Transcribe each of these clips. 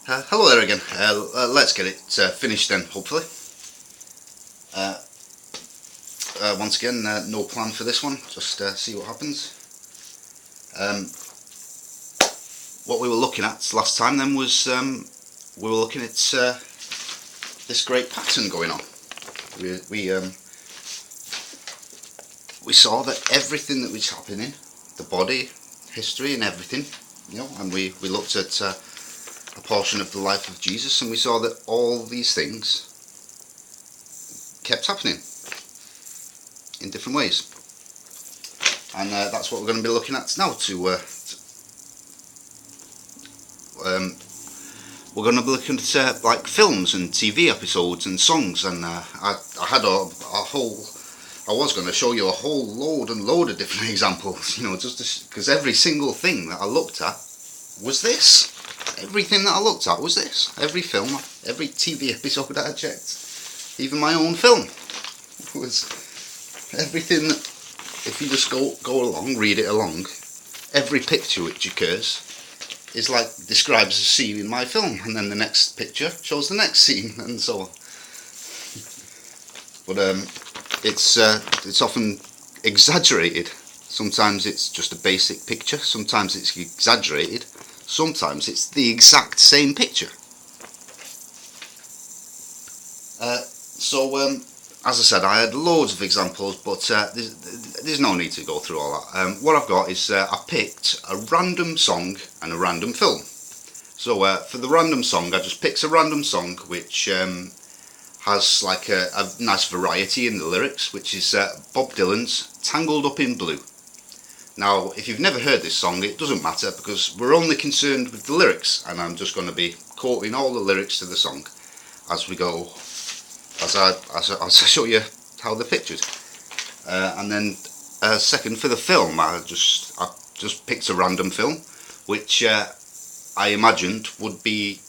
Hello there again. Let's get it finished then, hopefully. Uh, Once again, no plan for this one, just see what happens. What we were looking at last time then was we were looking at this great pattern going on. We saw that everything that was happening, the body, history and everything, and we looked at a portion of the life of Jesus, and we saw that all these things kept happening in different ways, and that's what we're going to be looking at now. We're going to be looking at like films and TV episodes and songs, and I had a whole. I was going to show you a whole load of different examples, just because every single thing that I looked at was this. Everything that I looked at was this. Every film, every TV episode that I checked, even my own film, was everything. If you just go along, read it along, every picture which occurs is like describes a scene in my film, and then the next picture shows the next scene, and so on. But it's often exaggerated. Sometimes it's just a basic picture. Sometimes it's exaggerated. Sometimes it's the exact same picture. As I said, I had loads of examples, but there's no need to go through all that. What I've got is I picked a random song and a random film. So for the random song, I just picked a random song which has like a nice variety in the lyrics, which is Bob Dylan's Tangled Up in Blue. Now, if you've never heard this song, it doesn't matter, because we're only concerned with the lyrics, and I'm just going to be quoting all the lyrics to the song as we go, as I show you how they're pictured. And then second, for the film, I just picked a random film, which I imagined would be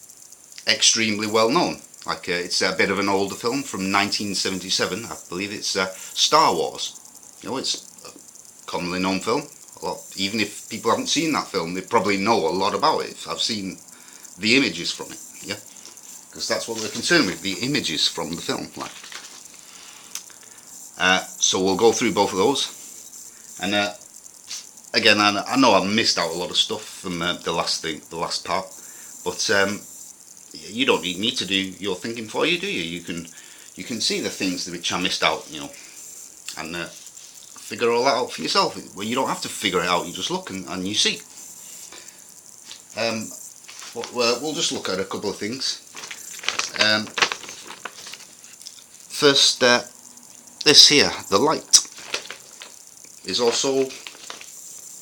extremely well known. Like it's a bit of an older film from 1977, I believe it's Star Wars. It's a commonly known film. Well, even if people haven't seen that film, they probably know a lot about it. I've seen the images from it, because that's what we're concerned with, the images from the film. So we'll go through both of those, and again, I know I missed out a lot of stuff from the last part, but you don't need me to do your thinking for you, do you? You can see the things which I missed out, and figure all that out for yourself. Well, you don't have to figure it out, you just look and you see. We'll just look at a couple of things. First, this here, the light, is also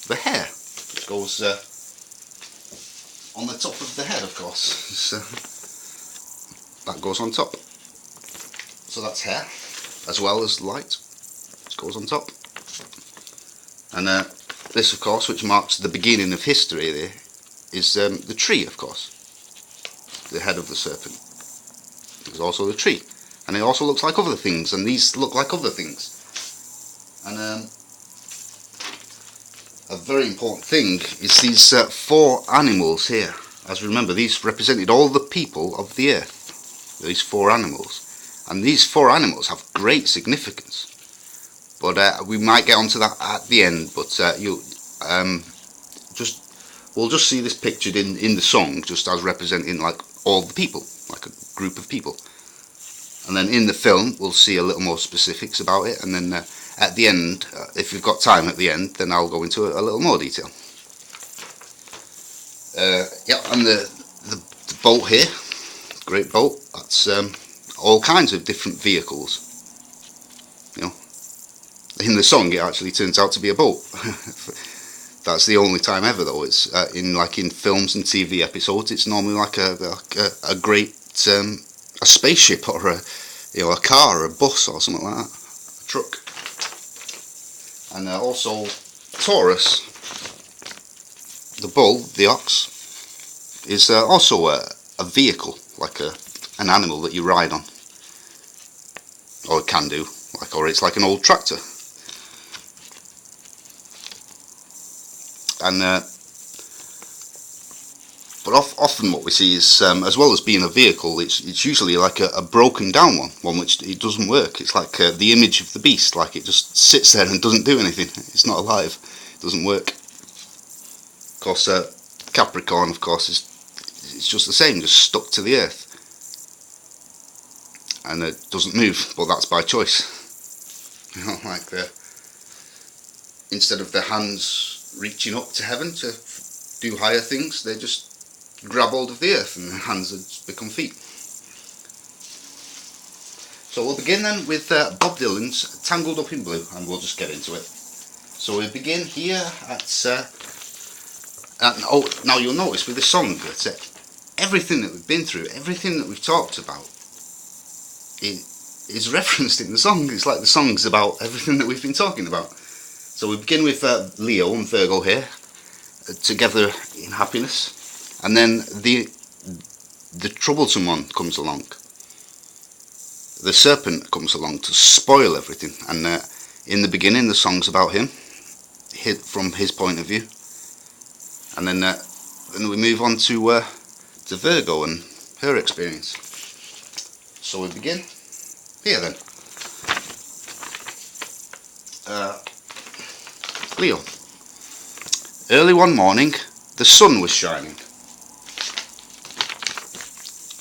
the hair, which goes on the top of the head, of course. That goes on top. So that's hair, as well as light, which goes on top. And this, of course, which marks the beginning of history there, is the tree, of course. The head of the serpent is also the tree. And it also looks like other things, and these look like other things. And a very important thing is these four animals here. As remember, these represented all the people of the earth. These four animals. And these four animals have great significance. But we might get onto that at the end. But we'll just see this pictured in the song, just as representing like all the people, like a group of people. And then in the film, we'll see a little more specifics about it. And then at the end, if we've got time at the end, then I'll go into a little more detail. And the boat here, great boat. That's all kinds of different vehicles. In the song, it actually turns out to be a boat. That's the only time ever, though. It's in films and TV episodes. It's normally like a great a spaceship or a car or a bus or something like that, a truck. And also Taurus, the bull, the ox, is also a vehicle, like an animal that you ride on, or it can do, or it's like an old tractor. And But often what we see is, as well as being a vehicle, it's usually like a broken down one which it doesn't work. It's like the image of the beast, like it just sits there and doesn't do anything. It's not alive. It doesn't work. Of course, Capricorn, of course, it's just the same, just stuck to the earth, and it doesn't move. But that's by choice. You know, like instead of their hands reaching up to heaven to do higher things, they just grab hold of the earth and their hands have become feet. So we'll begin then with Bob Dylan's Tangled Up in Blue, and we'll just get into it. So we begin here oh, now you'll notice with this song that everything that we've been through, everything that we've talked about, is referenced in the song. It's like the song's about everything that we've been talking about. So we begin with Leo and Virgo here, together in happiness. And then the troublesome one comes along. The serpent comes along to spoil everything. And in the beginning, the song's about him, from his point of view. And then we move on to Virgo and her experience. So we begin here then. Leo. Early one morning, the sun was shining.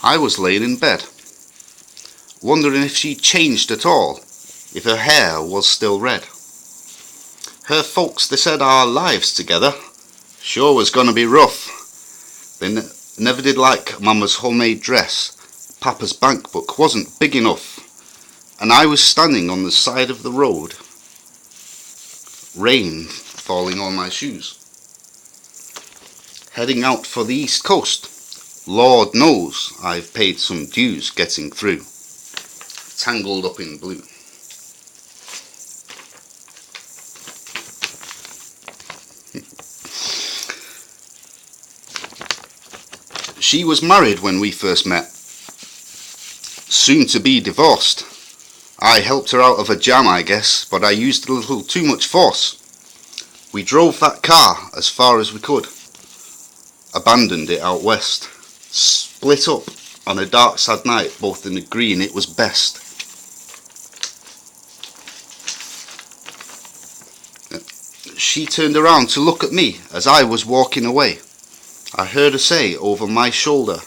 I was laying in bed, wondering if she'd changed at all, if her hair was still red. Her folks, they said our lives together sure was gonna be rough. They never did like Mama's homemade dress. Papa's bank book wasn't big enough, and I was standing on the side of the road, rain falling on my shoes. Heading out for the East Coast. Lord knows I've paid some dues getting through. Tangled Up in Blue. She was married when we first met, soon to be divorced. I helped her out of a jam, I guess, but I used a little too much force. We drove that car as far as we could, abandoned it out west, split up on a dark sad night, both in the green, it was best. She turned around to look at me as I was walking away. I heard her say over my shoulder,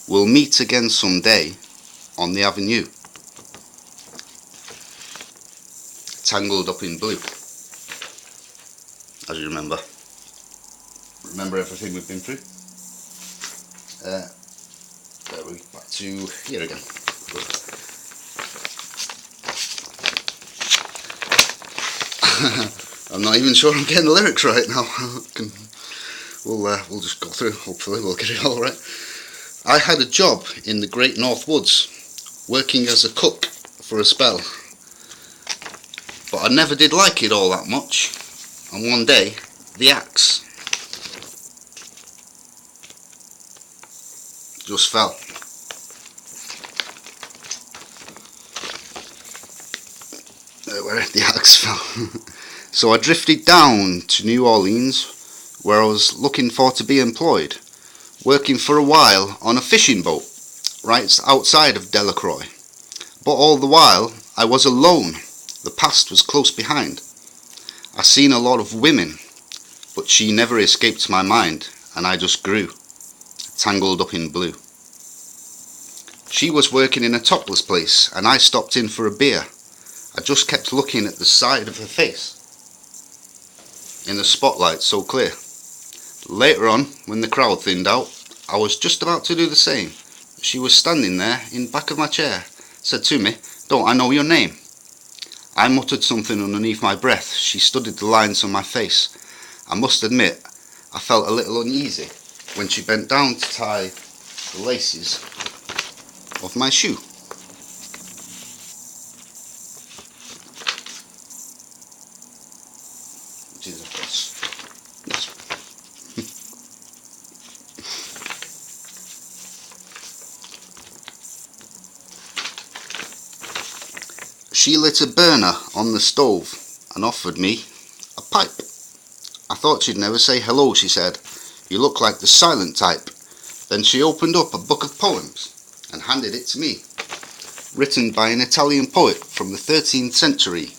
we'll meet again someday on the avenue. Tangled Up in Blue. As you remember. Remember everything we've been through? There we go, back to here again. I'm not even sure I'm getting the lyrics right now. We'll just go through, hopefully we'll get it all right. I had a job in the Great North Woods, working as a cook for a spell. But I never did like it all that much, and one day, the axe just fell. Where the axe fell. So I drifted down to New Orleans, where I was looking for to be employed, working for a while on a fishing boat right outside of Delacroix. But all the while I was alone. The past was close behind. I seen a lot of women, but she never escaped my mind, and I just grew, tangled up in blue. She was working in a topless place, and I stopped in for a beer. I just kept looking at the side of her face, in the spotlight so clear. Later on, when the crowd thinned out, I was just about to do the same. She was standing there in back of my chair, said to me, "Don't I know your name?" I muttered something underneath my breath. She studied the lines on my face. I must admit, I felt a little uneasy when she bent down to tie the laces of my shoe. Which is, of course, this. She lit a burner on the stove and offered me a pipe. I thought she'd never say hello, she said. "You look like the silent type. Then she opened up a book of poems and handed it to me, written by an Italian poet from the 13th century,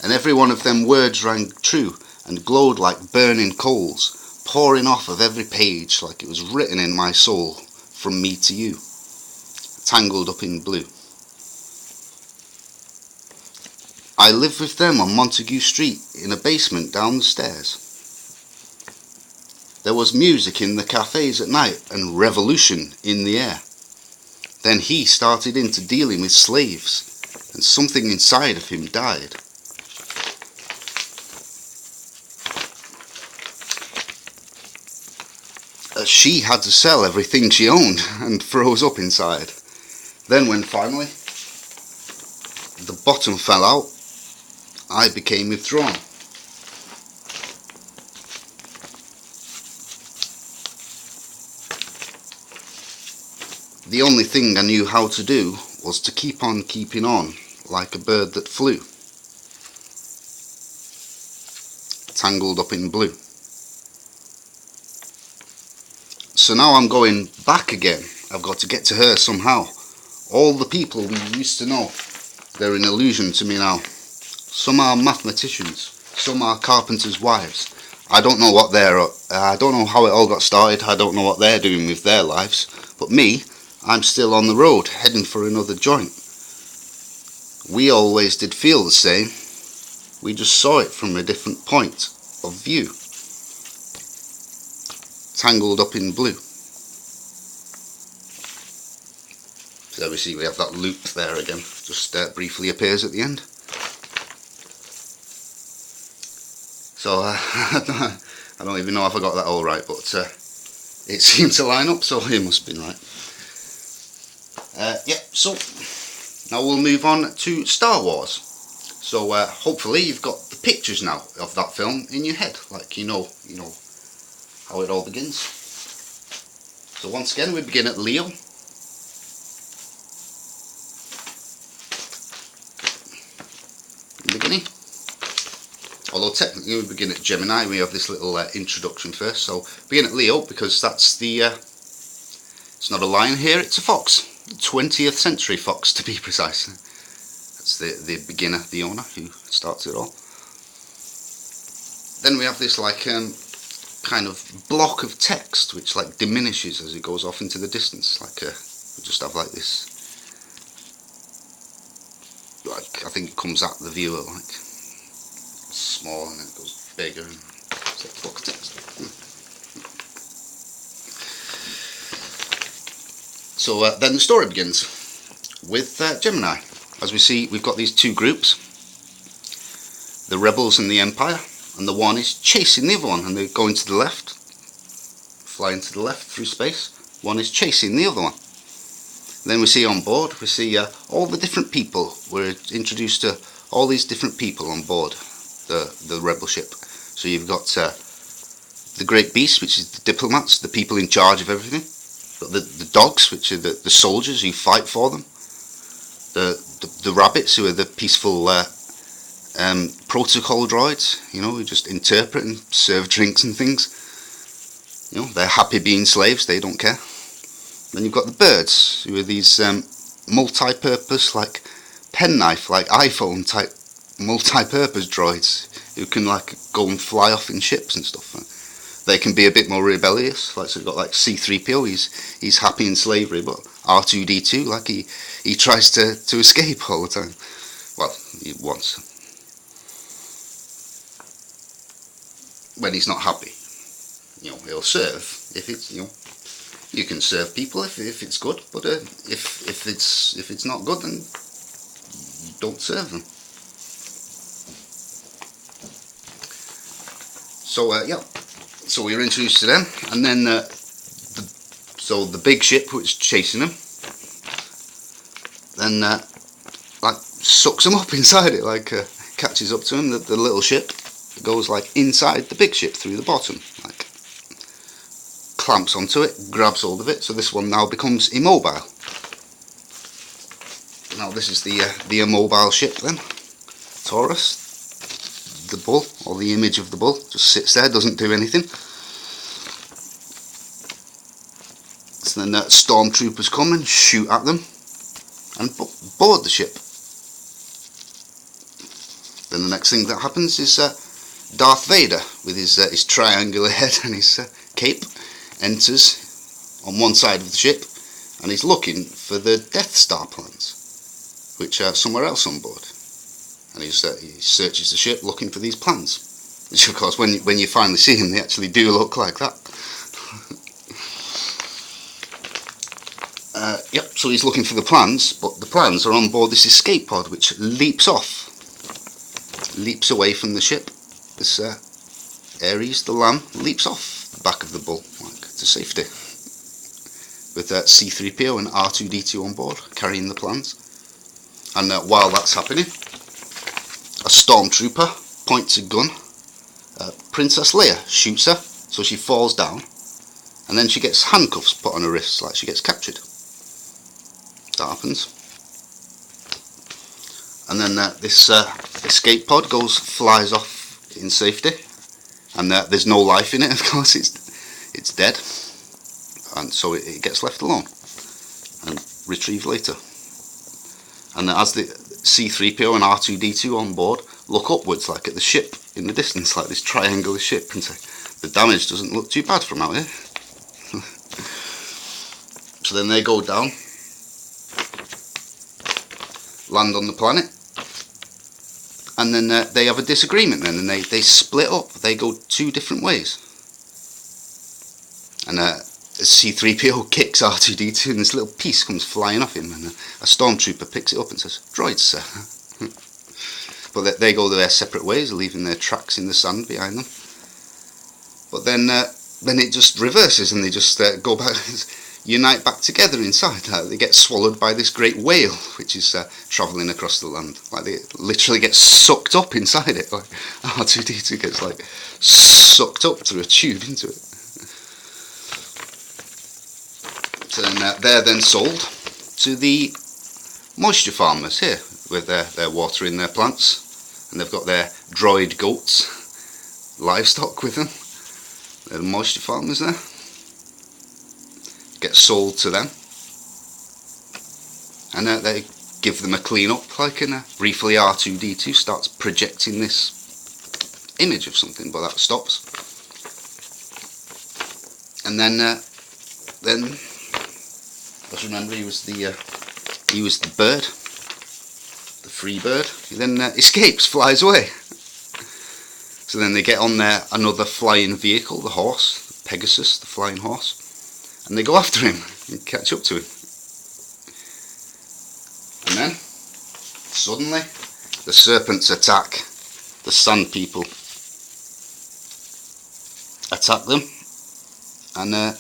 and every one of them words rang true and glowed like burning coals, pouring off of every page like it was written in my soul, from me to you, tangled up in blue. I lived with them on Montague Street in a basement down the stairs. There was music in the cafes at night and revolution in the air. Then he started into dealing with slaves, and something inside of him died. She had to sell everything she owned and froze up inside. Then when finally the bottom fell out, I became withdrawn. The only thing I knew how to do was to keep on keeping on, like a bird that flew, tangled up in blue. So now I'm going back again. I've got to get to her somehow. All the people we used to know, they're an illusion to me now. Some are mathematicians, some are carpenters' wives. I don't know what I don't know how it all got started. I don't know what they're doing with their lives. But me, I'm still on the road, heading for another joint. We always did feel the same. We just saw it from a different point of view. Tangled up in blue. So we see we have that loop there again. Just briefly appears at the end. So I don't even know if I got that all right, but it seemed to line up, so it must have been right. Yeah, so now we'll move on to Star Wars. So hopefully you've got the pictures now of that film in your head, like you know how it all begins. So once again we begin at Leo. In the beginning. Although technically we begin at Gemini, we have this little introduction first. So begin at Leo because that's the, it's not a lion here, it's a fox. 20th century fox to be precise. That's the beginner, the owner who starts it all. Then we have this like kind of block of text which like diminishes as it goes off into the distance. Like we just have like this, like I think it comes at the viewer like small and then it goes bigger and it's like a block of text. So then the story begins with Gemini. As we see, we've got these two groups, the rebels and the Empire, and the one is chasing the other one, and they're going to the left, flying to the left through space. One is chasing the other one. Then we see on board, we see all the different people. We're introduced to all these different people on board the rebel ship. So you've got the great beast, which is the diplomats, the people in charge of everything. The dogs, which are the soldiers who fight for them. The rabbits, who are the peaceful protocol droids, who just interpret and serve drinks and things. They're happy being slaves, they don't care. Then you've got the birds, who are these multi-purpose, like penknife, like iPhone type multi-purpose droids, who can like go and fly off in ships and stuff. They can be a bit more rebellious. Like, so you've got like C-3PO, he's happy in slavery, but R2-D2, like he tries to escape all the time. Well, he wants. When he's not happy, he'll serve. If it's, you can serve people if it's good, but if it's not good, then you don't serve them. So yeah. So we were introduced to them, and then the big ship which is chasing them, then like sucks them up inside it, like catches up to them. The little ship goes like inside the big ship through the bottom, like clamps onto it, grabs hold of it. So this one now becomes immobile. Now this is the immobile ship then, Taurus. The bull, or the image of the bull, just sits there, doesn't do anything. So then stormtroopers come and shoot at them and board the ship. Then the next thing that happens is Darth Vader with his triangular head and his cape enters on one side of the ship, and he's looking for the Death Star plans, which are somewhere else on board. And he searches the ship looking for these plans, which of course when you finally see them, they actually do look like that. Yep, so he's looking for the plans, but the plans are on board this escape pod, which leaps away from the ship. This Ares, the lamb, leaps off the back of the bull, like, to safety, with C-3PO and R2-D2 on board, carrying the plans. And while that's happening, a stormtrooper points a gun at Princess Leia, shoots her, so she falls down, and then she gets handcuffs put on her wrists, like she gets captured. That happens. And then this escape pod flies off in safety, and there's no life in it, of course, it's dead, and so it gets left alone and retrieved later. And as the C-3PO and R2-D2 on board look upwards, like at the ship in the distance, like this triangular ship, and say, the damage doesn't look too bad from out here. So then they go down, land on the planet, and then they have a disagreement then, and they split up. They go two different ways. And C-3PO kicks R2-D2 and this little piece comes flying off him, and a stormtrooper picks it up and says, "Droids, sir." But they go their separate ways, leaving their tracks in the sand behind them. But then it just reverses, and they just go back, unite back together inside. They get swallowed by this great whale, which is travelling across the land. Like, they literally get sucked up inside it. Like R2-D2 gets like sucked up through a tube into it. So then they're then sold to the moisture farmers here, with they're watering their plants, and they've got their droid goats, livestock with them. They're the moisture farmers there. Get sold to them, and they give them a clean up, like, and briefly R2-D2 starts projecting this image of something, but that stops. And then let's remember he was the bird, the free bird. He then escapes, flies away. So then they get on another flying vehicle, the horse, Pegasus, the flying horse. And they go after him and catch up to him. And then, suddenly, the serpents attack the Sand People. Attack them. And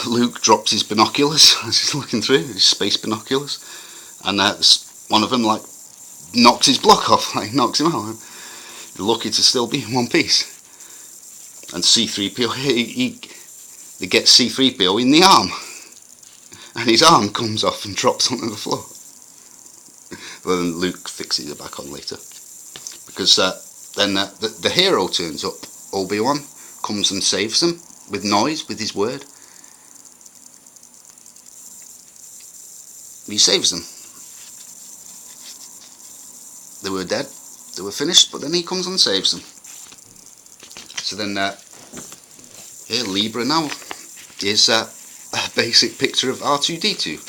Luke drops his binoculars as he's looking through, his space binoculars. And one of them, like, knocks his block off, like, knocks him out. You're lucky to still be in one piece. And C-3PO, they get C-3PO in the arm, and his arm comes off and drops onto the floor. But then Luke fixes it back on later, because then the hero turns up. Obi-Wan comes and saves them with noise, with his word. He saves them. They were dead, they were finished, but then he comes and saves them. So then here, Libra now is a basic picture of R2-D2.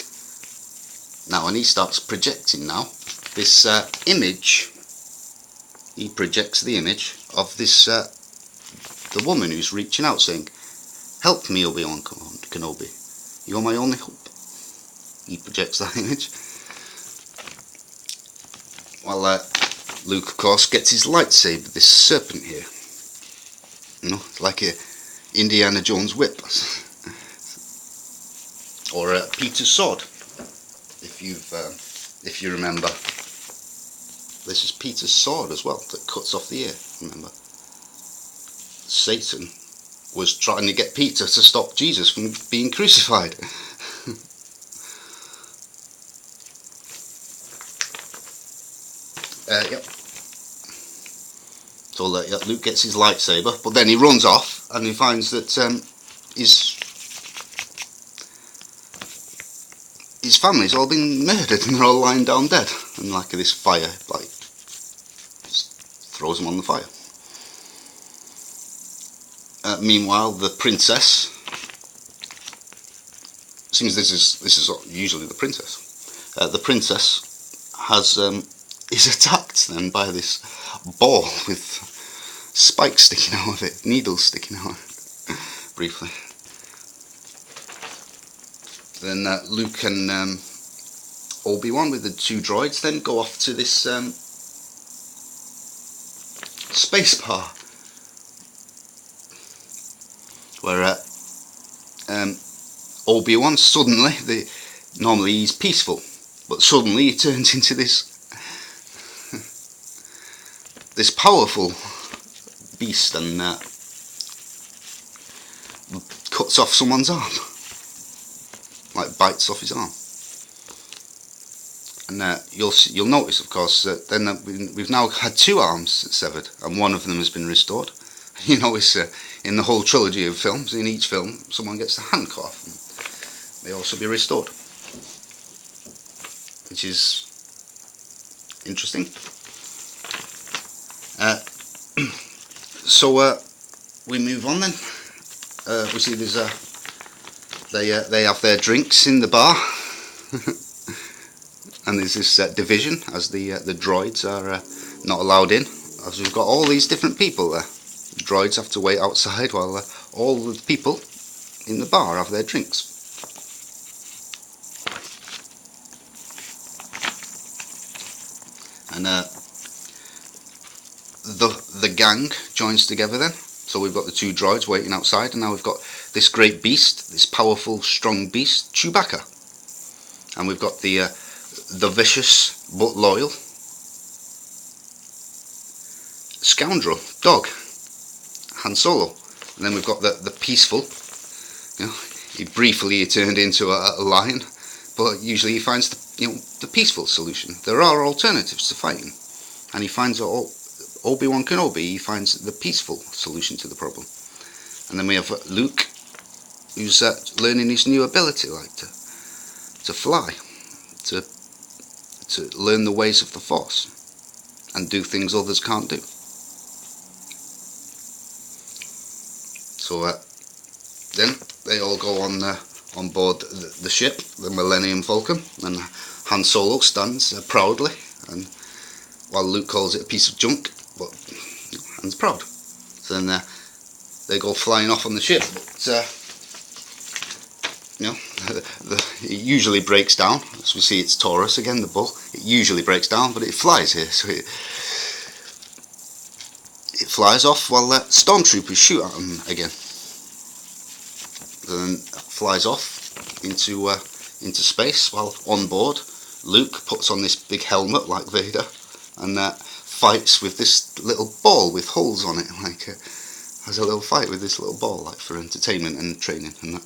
Now, and he starts projecting now this image. He projects the image of this the woman who's reaching out, saying, "Help me, Obi-Wan Kenobi. You're my only hope." He projects that image. Well, Luke, of course, gets his lightsaber, this serpent here. You know, like a Indiana Jones whip, or Peter's sword. If you remember, this is Peter's sword as well that cuts off the ear. Remember, Satan was trying to get Peter to stop Jesus from being crucified. Yep. So Luke gets his lightsaber, but then he runs off and he finds that his his family's all been murdered and they're all lying down dead, and like this fire like just throws them on the fire. Meanwhile, the princess, seems this is usually the princess. The princess has is attacked then by this ball with spikes sticking out of it, needles sticking out briefly. Then Luke and Obi-Wan with the two droids then go off to this space bar where Obi-Wan suddenly, normally he's peaceful, but suddenly he turns into this this powerful beast and cuts off someone's arm, like bites off his arm. And you'll notice, of course, that then we've now had two arms severed, and one of them has been restored. You notice in the whole trilogy of films, in each film, someone gets the hand cut off, and they also be restored, which is interesting. So we move on then. We see there's they have their drinks in the bar, and there's this division as the droids are not allowed in, as we've got all these different people there. The droids have to wait outside while all the people in the bar have their drinks. And the gang joins together then. So we've got the two droids waiting outside, and now we've got this great beast, this powerful, strong beast, Chewbacca. And we've got the vicious but loyal scoundrel dog, Han Solo. And then we've got the peaceful, you know, he briefly turned into a lion, but usually he finds the peaceful solution. There are alternatives to fighting, and he finds Obi-Wan Kenobi, he finds the peaceful solution to the problem. And then we have Luke, who's learning his new ability, like to fly, to learn the ways of the Force, and do things others can't do. So then they all go on board the ship, the Millennium Falcon, and Han Solo stands proudly, and while Luke calls it a piece of junk, but Han's proud. So then they go flying off on the ship, but it usually breaks down. As we see, it's Taurus again, the bull. It usually breaks down, but it flies here, so it flies off while stormtroopers shoot at him again. Then flies off into space, while on board Luke puts on this big helmet like Vader and fights with this little ball with holes on it, like has a little fight with this little ball, like for entertainment and training and that.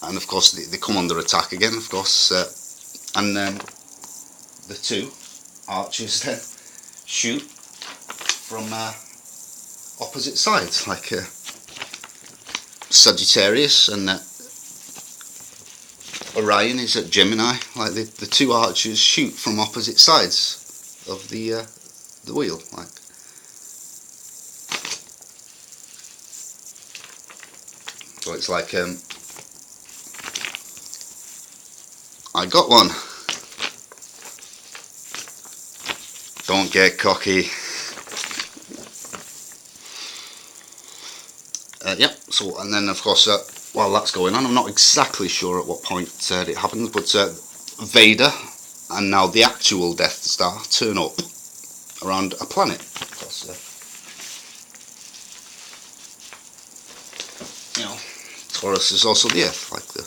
And of course they come under attack again, of course, and the two archers then shoot from opposite sides, like Sagittarius and Orion is at Gemini. Like the two archers shoot from opposite sides of the wheel, like. So it's like I got one. Don't get cocky. Yep. So, and then of course, while that's going on, I'm not exactly sure at what point it happens, but Vader and now the actual Death Star turn up around a planet. Because, you know, Taurus is also the Earth, like the.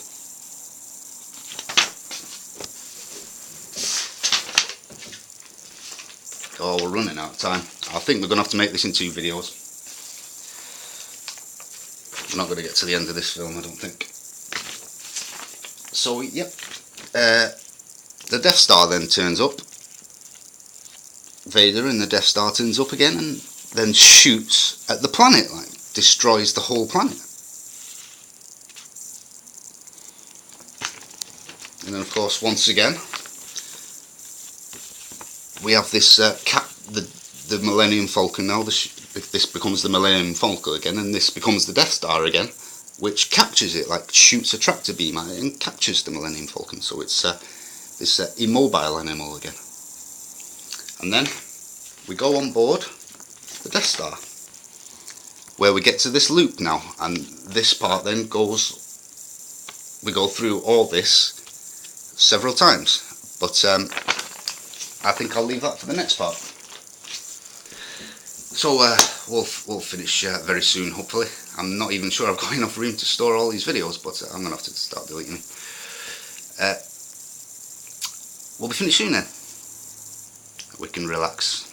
Oh, we're running out of time. I think we're going to have to make this in 2 videos. We're not going to get to the end of this film, I don't think. So, yep. The Death Star then turns up. Vader and the Death Star turns up again and then shoots at the planet, like, destroys the whole planet. And then of course once again we have this the Millennium Falcon now. This becomes the Millennium Falcon again, and this becomes the Death Star again, which captures it, like shoots a tractor beam at it and captures the Millennium Falcon. So it's this immobile animal again. And then we go on board the Death Star, where we get to this loop now, and this part then goes, we go through all this several times, but I think I'll leave that for the next part. So we'll finish very soon, hopefully. I'm not even sure I've got enough room to store all these videos, but I'm going to have to start deleting them. We'll be finished soon then. We can relax.